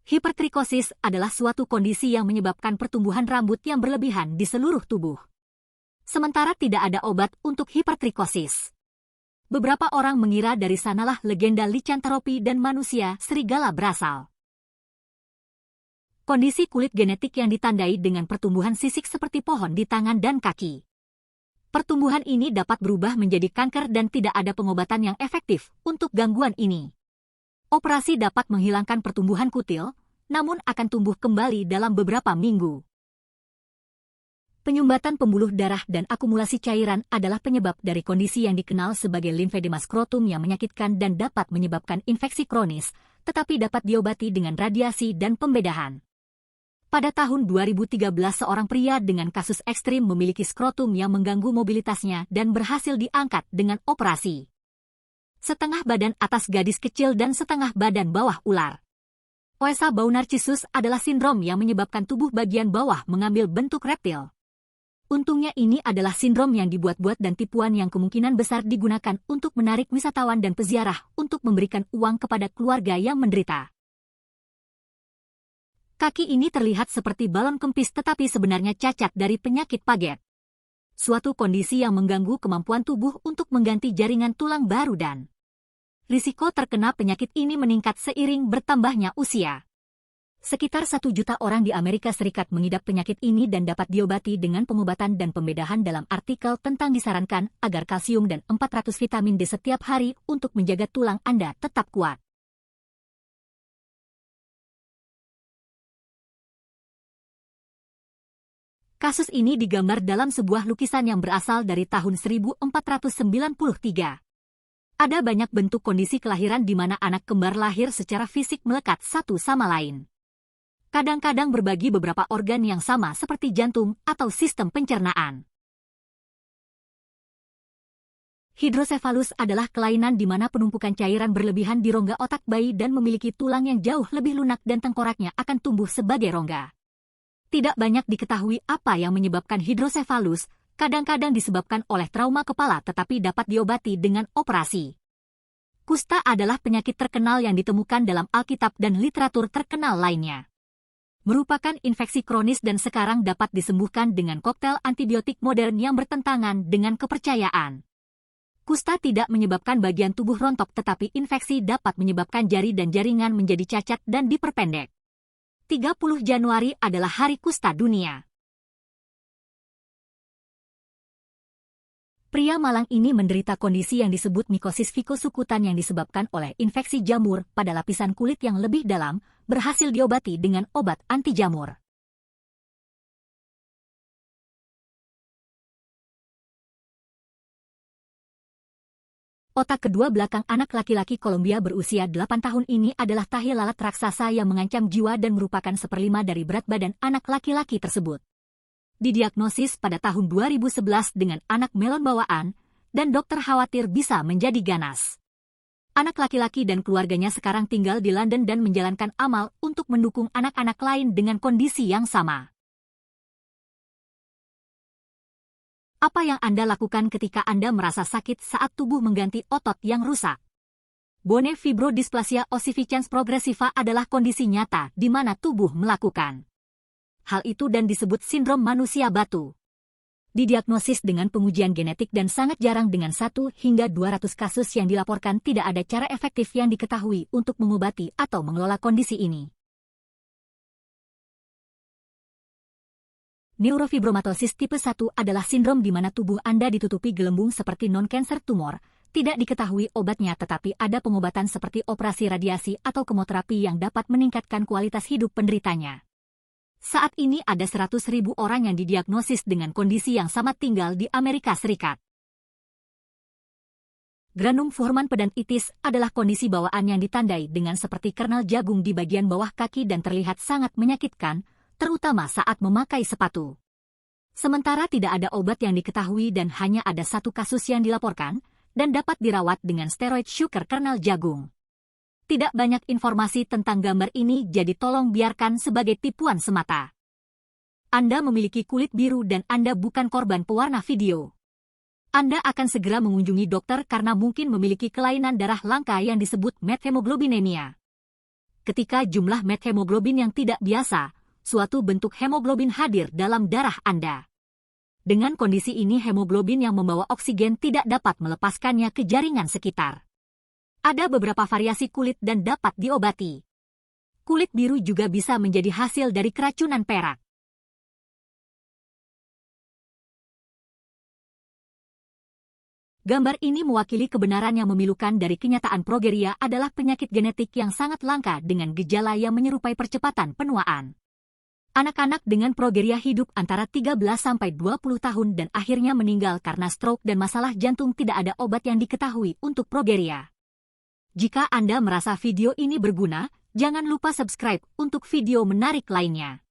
Hipertrikosis adalah suatu kondisi yang menyebabkan pertumbuhan rambut yang berlebihan di seluruh tubuh. Sementara tidak ada obat untuk hipertrikosis. Beberapa orang mengira dari sanalah legenda licantropi dan manusia serigala berasal. Kondisi kulit genetik yang ditandai dengan pertumbuhan sisik seperti pohon di tangan dan kaki. Pertumbuhan ini dapat berubah menjadi kanker dan tidak ada pengobatan yang efektif untuk gangguan ini. Operasi dapat menghilangkan pertumbuhan kutil, namun akan tumbuh kembali dalam beberapa minggu. Penyumbatan pembuluh darah dan akumulasi cairan adalah penyebab dari kondisi yang dikenal sebagai limfedema skrotum yang menyakitkan dan dapat menyebabkan infeksi kronis, tetapi dapat diobati dengan radiasi dan pembedahan. Pada tahun 2013 seorang pria dengan kasus ekstrim memiliki skrotum yang mengganggu mobilitasnya dan berhasil diangkat dengan operasi. Setengah badan atas gadis kecil dan setengah badan bawah ular. Oesa bau narcissus adalah sindrom yang menyebabkan tubuh bagian bawah mengambil bentuk reptil. Untungnya ini adalah sindrom yang dibuat-buat dan tipuan yang kemungkinan besar digunakan untuk menarik wisatawan dan peziarah untuk memberikan uang kepada keluarga yang menderita. Kaki ini terlihat seperti balon kempis tetapi sebenarnya cacat dari penyakit Paget. Suatu kondisi yang mengganggu kemampuan tubuh untuk mengganti jaringan tulang baru dan risiko terkena penyakit ini meningkat seiring bertambahnya usia. Sekitar 1 juta orang di Amerika Serikat mengidap penyakit ini dan dapat diobati dengan pengobatan dan pembedahan dalam artikel tentang disarankan agar kalsium dan 400 vitamin D setiap hari untuk menjaga tulang Anda tetap kuat. Kasus ini digambar dalam sebuah lukisan yang berasal dari tahun 1493. Ada banyak bentuk kondisi kelahiran di mana anak kembar lahir secara fisik melekat satu sama lain. Kadang-kadang berbagi beberapa organ yang sama seperti jantung atau sistem pencernaan. Hidrosefalus adalah kelainan di mana penumpukan cairan berlebihan di rongga otak bayi dan memiliki tulang yang jauh lebih lunak dan tengkoraknya akan tumbuh sebagai rongga. Tidak banyak diketahui apa yang menyebabkan hidrosefalus, kadang-kadang disebabkan oleh trauma kepala tetapi dapat diobati dengan operasi. Kusta adalah penyakit terkenal yang ditemukan dalam Alkitab dan literatur terkenal lainnya. Merupakan infeksi kronis dan sekarang dapat disembuhkan dengan koktail antibiotik modern yang bertentangan dengan kepercayaan. Kusta tidak menyebabkan bagian tubuh rontok tetapi infeksi dapat menyebabkan jari dan jaringan menjadi cacat dan diperpendek. 30 Januari adalah Hari Kusta Dunia. Pria Malang ini menderita kondisi yang disebut mikosis fikosukutan yang disebabkan oleh infeksi jamur pada lapisan kulit yang lebih dalam, berhasil diobati dengan obat anti jamur. Otak kedua belakang anak laki-laki Kolombia berusia 8 tahun ini adalah tahi lalat raksasa yang mengancam jiwa dan merupakan 1/5 dari berat badan anak laki-laki tersebut. Didiagnosis pada tahun 2011 dengan anak melon bawaan, dan dokter khawatir bisa menjadi ganas. Anak laki-laki dan keluarganya sekarang tinggal di London dan menjalankan amal untuk mendukung anak-anak lain dengan kondisi yang sama. Apa yang Anda lakukan ketika Anda merasa sakit saat tubuh mengganti otot yang rusak? Bone fibrodysplasia ossificans progressiva adalah kondisi nyata di mana tubuh melakukan hal itu dan disebut sindrom manusia batu. Didiagnosis dengan pengujian genetik dan sangat jarang dengan 1 hingga 200 kasus yang dilaporkan tidak ada cara efektif yang diketahui untuk mengobati atau mengelola kondisi ini. Neurofibromatosis tipe 1 adalah sindrom di mana tubuh Anda ditutupi gelembung seperti non-cancer tumor. Tidak diketahui obatnya tetapi ada pengobatan seperti operasi radiasi atau kemoterapi yang dapat meningkatkan kualitas hidup penderitanya. Saat ini ada 100.000 orang yang didiagnosis dengan kondisi yang sama tinggal di Amerika Serikat. Granum forman pedantitis adalah kondisi bawaan yang ditandai dengan seperti kernel jagung di bagian bawah kaki dan terlihat sangat menyakitkan, terutama saat memakai sepatu. Sementara tidak ada obat yang diketahui dan hanya ada 1 kasus yang dilaporkan, dan dapat dirawat dengan steroid sugar kernel jagung. Tidak banyak informasi tentang gambar ini jadi tolong biarkan sebagai tipuan semata. Anda memiliki kulit biru dan Anda bukan korban pewarna video. Anda akan segera mengunjungi dokter karena mungkin memiliki kelainan darah langka yang disebut methemoglobinemia. ketika jumlah methemoglobin yang tidak biasa, suatu bentuk hemoglobin hadir dalam darah Anda. Dengan kondisi ini hemoglobin yang membawa oksigen tidak dapat melepaskannya ke jaringan sekitar. Ada beberapa variasi kulit dan dapat diobati. Kulit biru juga bisa menjadi hasil dari keracunan perak. Gambar ini mewakili kebenaran yang memilukan dari kenyataan progeria adalah penyakit genetik yang sangat langka dengan gejala yang menyerupai percepatan penuaan. Anak-anak dengan progeria hidup antara 13-20 tahun dan akhirnya meninggal karena stroke dan masalah jantung. Tidak ada obat yang diketahui untuk progeria. Jika Anda merasa video ini berguna, jangan lupa subscribe untuk video menarik lainnya.